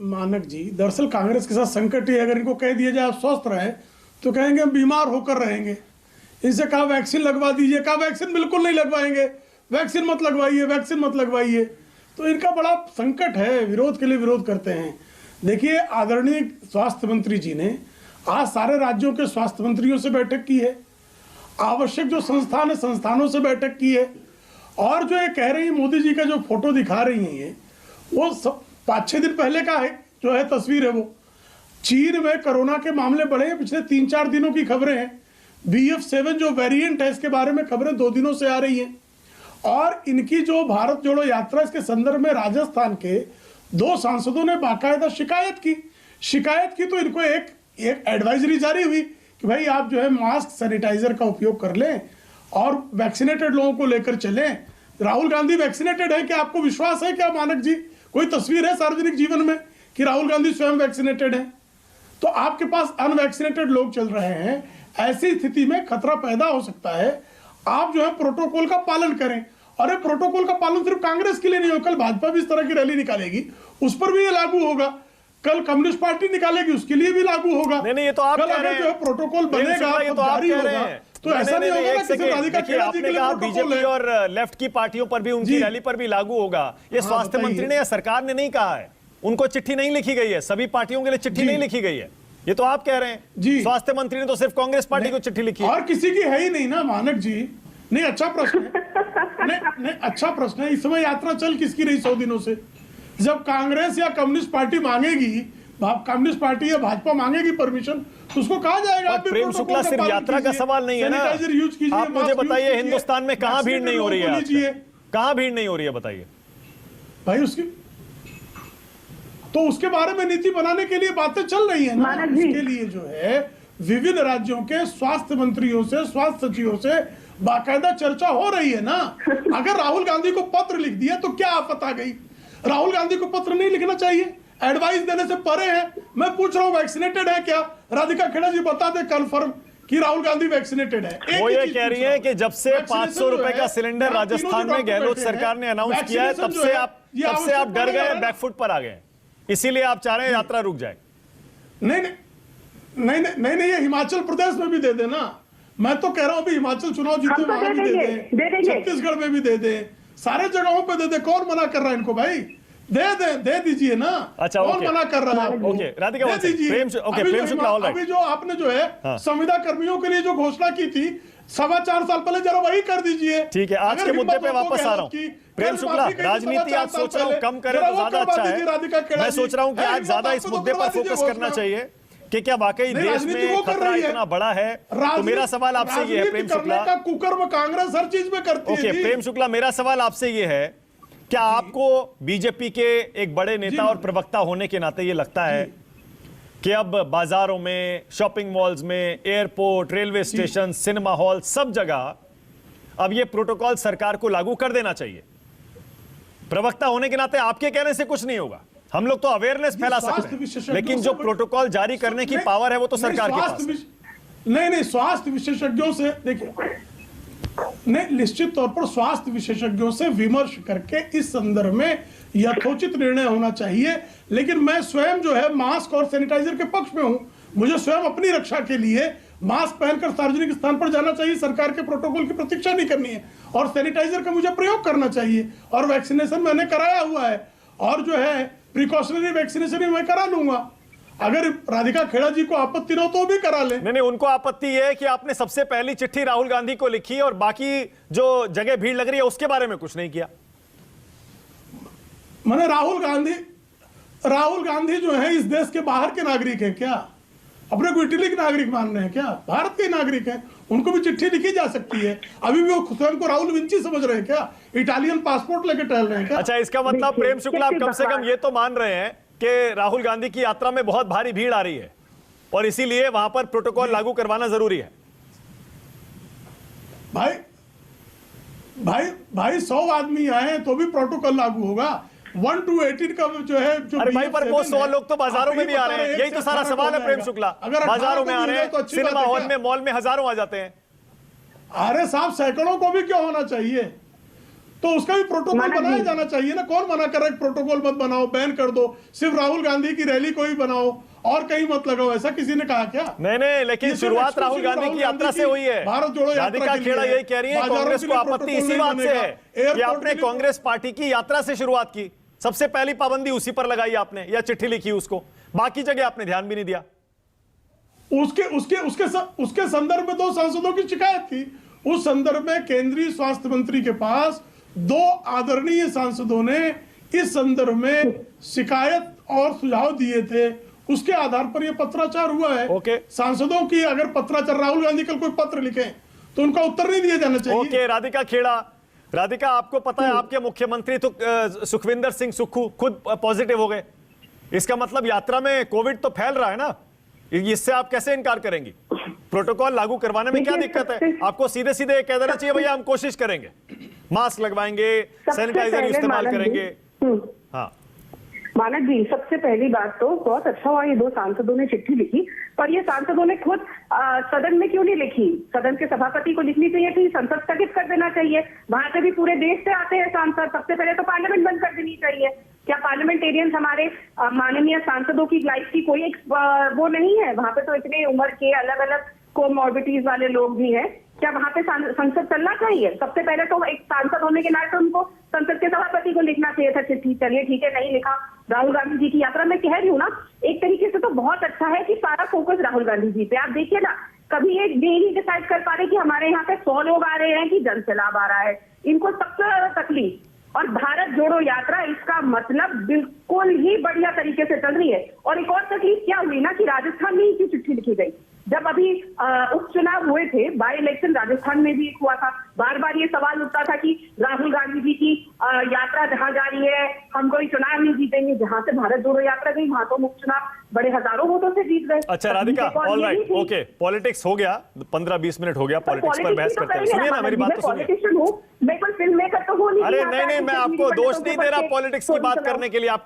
मानक जी, दरअसल कांग्रेस के साथ संकट ही है, अगर इनको कह दिया जाए आप स्वस्थ रहे तो कहेंगे हम बीमार होकर रहेंगे। इनसे कहा वैक्सीन लगवा दीजिए, कहा वैक्सीन बिल्कुल नहीं लगवाएंगे, वैक्सीन मत लगवाइए, वैक्सीन मत लगवाइए। तो इनका बड़ा संकट है, विरोध के लिए विरोध करते हैं। देखिए, आदरणीय स्वास्थ्य मंत्री जी ने आज सारे राज्यों के स्वास्थ्य मंत्रियों से बैठक की है, आवश्यक जो संस्थान है संस्थानों से बैठक की है, और जो ये कह रही है मोदी जी का जो फोटो दिखा रही है वो 5-6 दिन पहले का है, जो है तस्वीर है वो। चीन में कोरोना के मामले बढ़े हैं, पिछले 3-4 दिनों की खबरें हैं। BF7 जो वेरिएंट है इसके बारे में खबरें 2 दिनों से आ रही हैं। और इनकी जो भारत जोड़ो यात्रा, इसके संदर्भ में राजस्थान के 2 सांसदों ने बाकायदा शिकायत की तो इनको एक एडवाइजरी जारी हुई कि भाई आप जो है मास्क सैनिटाइजर का उपयोग कर लें और वैक्सीनेटेड लोगों को लेकर चलें। राहुल गांधी वैक्सीनेटेड है क्या? आपको विश्वास है क्या मानक जी? कोई तस्वीर है सार्वजनिक जीवन में कि राहुल गांधी स्वयं वैक्सीनेटेड है? तो आपके पास अनवैक्सीनेटेड लोग चल रहे हैं। ऐसी स्थिति में खतरा पैदा हो सकता है। आप जो है प्रोटोकॉल का पालन करें, और ये प्रोटोकॉल का पालन सिर्फ कांग्रेस के लिए नहीं होगा, कल भाजपा भी इस तरह की रैली निकालेगी, उस पर भी ये लागू होगा। कल कम्युनिस्ट पार्टी निकालेगी, उसके लिए भी लागू होगा। नहीं, ये तो आप कह रहे हैं, जो है प्रोटोकॉल बनेगा, ये तो आप कह रहे हैं। तो ऐसा नहीं होगा कि सिर्फ राधिका खेड़ा जी के लिए बीजेपी और लेफ्ट की पार्टियों पर भी, उनकी रैली पर भी लागू होगा। ये स्वास्थ्य मंत्री ने या सरकार ने नहीं कहा है, उनको चिट्ठी नहीं लिखी गई है, सभी पार्टियों के लिए चिट्ठी नहीं लिखी गई है, ये तो आप कह रहे हैं जी। स्वास्थ्य मंत्री ने तो सिर्फ कांग्रेस पार्टी को चिट्ठी लिखी है, और किसी की है ही नहीं ना मानक जी। नहीं, अच्छा प्रश्न है। नहीं, अच्छा प्रश्न है। इस समय यात्रा चल किसकी रही 100 दिनों से? जब कांग्रेस या कम्युनिस्ट पार्टी मांगेगी, कम्युनिस्ट पार्टी या भाजपा मांगेगी परमिशन, तो उसको कहा जाएगा। प्रेम शुक्ला, सिर्फ यात्रा का सवाल नहीं है ना। आप मुझे बताइए, हिंदुस्तान में कहां भीड़ नहीं हो रही है? कहां भीड़ नहीं हो रही है बताइए भाई। उसके बारे में नीति बनाने के लिए बातें चल रही है ना। इसके लिए जो है विभिन्न राज्यों के स्वास्थ्य मंत्रियों से, स्वास्थ्य सचिवों से बाकायदा चर्चा हो रही है ना। अगर राहुल गांधी को पत्र लिख दिया तो क्या आफत आ गई? राहुल गांधी को पत्र नहीं लिखना चाहिए, एडवाइस देने से परे है। मैं पूछ रहा हूं वैक्सीनेटेड है क्या? राधिका खेड़ा जी बता दे कंफर्म कि राहुल गांधी वैक्सीनेटेड है। वो ये कह रही है कि जब से 500 रुपए का सिलेंडर राजस्थान में गहलोत सरकार ने अनाउंस किया है, तब से आप डर गए, बैकफुट पर आ गए, इसीलिए आप चाह रहे हैं यात्रा रुक जाए। नहीं, ये हिमाचल प्रदेश में भी दे देना। मैं तो कह रहा हूं अभी हिमाचल चुनाव जीते वहां भी दे दे, छत्तीसगढ़ में भी दे दे, सारे जगहों पे दे दे। कौन मना कर रहा है इनको? भाई दे दीजिए ना। अच्छा, कौन मना कर रहा है? ओके, राधिका दे दीजिए। प्रेम शुक्ला, अभी जो आपने जो है संविदा कर्मियों के लिए जो घोषणा की थी 4.25 साल पहले, जरा वही कर दीजिए। ठीक है, आज के मुद्दे पे वापस आ रहा हूं। प्रेम शुक्ला, राजनीति आज सोच रहा हूं कम करें तो ज्यादा अच्छा है। मैं सोच रहा हूं कि आज ज्यादा इस मुद्दे पर फोकस करना चाहिए कि क्या वाकई देश में खतरा इतना बड़ा है। तो मेरा सवाल आपसे ये है प्रेम शुक्ला, कुकर्म कांग्रेस हर चीज में करती है। प्रेम शुक्ला, मेरा सवाल आपसे ये है, क्या आपको बीजेपी के एक बड़े नेता और प्रवक्ता होने के नाते ये लगता है कि अब बाजारों में, शॉपिंग मॉल्स में, airport, railway station, cinema hall, सब जगह अब ये प्रोटोकॉल सरकार को लागू कर देना चाहिए? प्रवक्ता होने के नाते आपके कहने से कुछ नहीं होगा, हम लोग तो अवेयरनेस फैला सकते हैं, लेकिन जो प्रोटोकॉल जारी करने की पावर है वो तो सरकार के पास है। नहीं, स्वास्थ्य विशेषज्ञों से देखिए, नहीं, निश्चित तौर पर स्वास्थ्य विशेषज्ञों से विमर्श करके इस संदर्भ में यथोचित निर्णय होना चाहिए। लेकिन मैं स्वयं जो है मास्क और सैनिटाइजर के पक्ष में हूं। मुझे स्वयं अपनी रक्षा के लिए मास्क पहनकर सार्वजनिक स्थान पर जाना चाहिए, सरकार के प्रोटोकॉल की प्रतीक्षा नहीं करनी है, और सैनिटाइजर का मुझे प्रयोग करना चाहिए। और वैक्सीनेशन मैंने कराया हुआ है, और जो है प्रिकॉशनरी वैक्सीनेशन भी मैं करा लूंगा। अगर राधिका खेड़ा जी को आपत्ति ना हो तो भी करा ले। नहीं, उनको आपत्ति है कि आपने सबसे पहली चिट्ठी राहुल गांधी को लिखी और बाकी जो जगह भीड़ लग रही है उसके बारे में कुछ नहीं किया। मैंने राहुल गांधी जो है इस देश के बाहर के नागरिक है क्या? अपने को इटली के नागरिक मान रहे हैं क्या? भारत के नागरिक हैं, उनको भी चिट्ठी लिखी जा सकती है। अभी भी वो स्वयं को राहुल विंची समझ रहे हैं क्या? इटालियन पासपोर्ट लेके टहल रहे हैं क्या? अच्छा, इसका मतलब प्रेम शुक्ला, आप कम से कम ये तो मान रहे हैं कि राहुल गांधी की यात्रा में बहुत भारी भीड़ आ रही है और इसीलिए वहां पर प्रोटोकॉल लागू करवाना जरूरी है। भाई 100 आदमी आए तो भी प्रोटोकॉल लागू होगा। 1 to 18 का जो है, जो अरे भाई, पर वो 100 लोग तो बाजारों में भी आ रहे हैं। यही तो सारा सवाल है प्रेम शुक्ला। बाजारों में आ रहे हैं, सिनेमा हॉल में, मॉल में हजारों आ जाते हैं। अरे साहब, सैकड़ों को भी क्यों होना चाहिए? तो उसका भी प्रोटोकॉल माना बनाया जी। जाना चाहिए ना। कौन मना कर रहा है प्रोटोकॉल मत बनाओ, बैन कर दो, सिर्फ राहुल गांधी की रैली को ही बनाओ और कहीं मत लगाओ, ऐसा किसी ने कहा क्या? नहीं, लेकिन ये सिर्फ शुरुआत राहुल exclusive गांधी की यात्रा से हुई है। भारत जोड़ो यात्रा राधिका के लिए खेड़ा है। यही कह रही है बाजारों कांग्रेस के को लिए आपत्ति प्रोटोकॉल इसी नहीं बात से बनेगा। है कि एयरपोर्ट आपने के लिए- कांग्रेस पार्टी की यात्रा से शुरुआत की, सबसे पहली पाबंदी उसी पर लगाई आपने, या चिट्ठी लिखी उसको, बाकी जगह आपने ध्यान भी नहीं दिया। उसके संदर्भ में 2 सांसदों की शिकायत थी। उस संदर्भ में केंद्रीय स्वास्थ्य मंत्री के पास 2 आदरणीय सांसदों ने इस संदर्भ में शिकायत और सुझाव दिए थे। उसके आधार पर यह पत्राचार हुआ है। ओके। सांसदों की अगर पत्राचार, राहुल गांधी कल कोई पत्र लिखे तो उनका उत्तर नहीं दिया जाना चाहिए। ओके, राधिका खेड़ा, राधिका आपको पता है आपके मुख्यमंत्री तो सुखविंदर सिंह सुक्खू खुद पॉजिटिव हो गए, इसका मतलब यात्रा में कोविड तो फैल रहा है ना, इससे आप कैसे इनकार करेंगी? प्रोटोकॉल लागू करवाने में क्या दिक्कत है? आपको सीधे सीधे कह देना चाहिए भैया हम कोशिश करेंगे, मास्क लगवाएंगे, सैनिटाइजर इस्तेमाल करेंगे। हाँ मानक जी, सबसे पहली बात तो बहुत अच्छा हुआ ये 2 सांसदों ने चिट्ठी लिखी, पर ये सांसदों ने खुद सदन में क्यों नहीं लिखी? सदन के सभापति को लिखनी चाहिए थी, संसद स्थगित कर देना चाहिए। वहां से भी पूरे देश से आते हैं सांसद, सबसे पहले तो पार्लियामेंट बंद कर देनी चाहिए। क्या पार्लियामेंटेरियंस हमारे माननीय सांसदों की लाइफ की कोई वो नहीं है? वहां पे तो इतने उम्र के अलग अलग कोमॉर्बिडिटीज वाले लोग भी हैं। क्या वहां पे संसद चलना चाहिए? सबसे पहले तो एक सांसद होने के नाते उनको संसद के सभापति को लिखना चाहिए था चिट्ठी। चलिए ठीक है, नहीं लिखा। राहुल गांधी जी की यात्रा में कह रही हूँ ना, एक तरीके से तो बहुत अच्छा है कि सारा फोकस राहुल गांधी जी पे। आप देखिए ना, कभी एक डे ही डिसाइड कर पा रहे कि हमारे यहाँ पे 100 लोग आ रहे हैं कि जन सैलाब आ रहा है। इनको सबसे ज्यादा तकलीफ। और भारत जोड़ो यात्रा, इसका मतलब बिल्कुल ही बढ़िया तरीके से चल रही है। और एक और तकलीफ क्या हुई ना कि राजस्थान में इनकी चिट्ठी लिखी गई। जब अभी उपचुनाव हुए थे, बाई इलेक्शन राजस्थान में भी हुआ था, बार बार ये सवाल उठता था कि राहुल गांधी जी की यात्रा जहां जा रही है हम कोई चुनाव नहीं जीतेंगे। जहां से भारत जोड़ो यात्रा गई वहां तो उपचुनाव बड़े हजारों वोटों से जीत गए। अच्छा Radhika, all right, okay, politics हो गया, 15-20 मिनट हो गया पॉलिटिक्स पर बहस करते हैं। सुनिए ना मेरी बात तो सुनिए। पॉलिटिशियन हूँ, मैं कोई फिल्म मेकर तो हूँ नहीं। अरे नहीं, मैं आपको दोष नहीं दे रहा पॉलिटिक्स की बात करने के लिए। आपका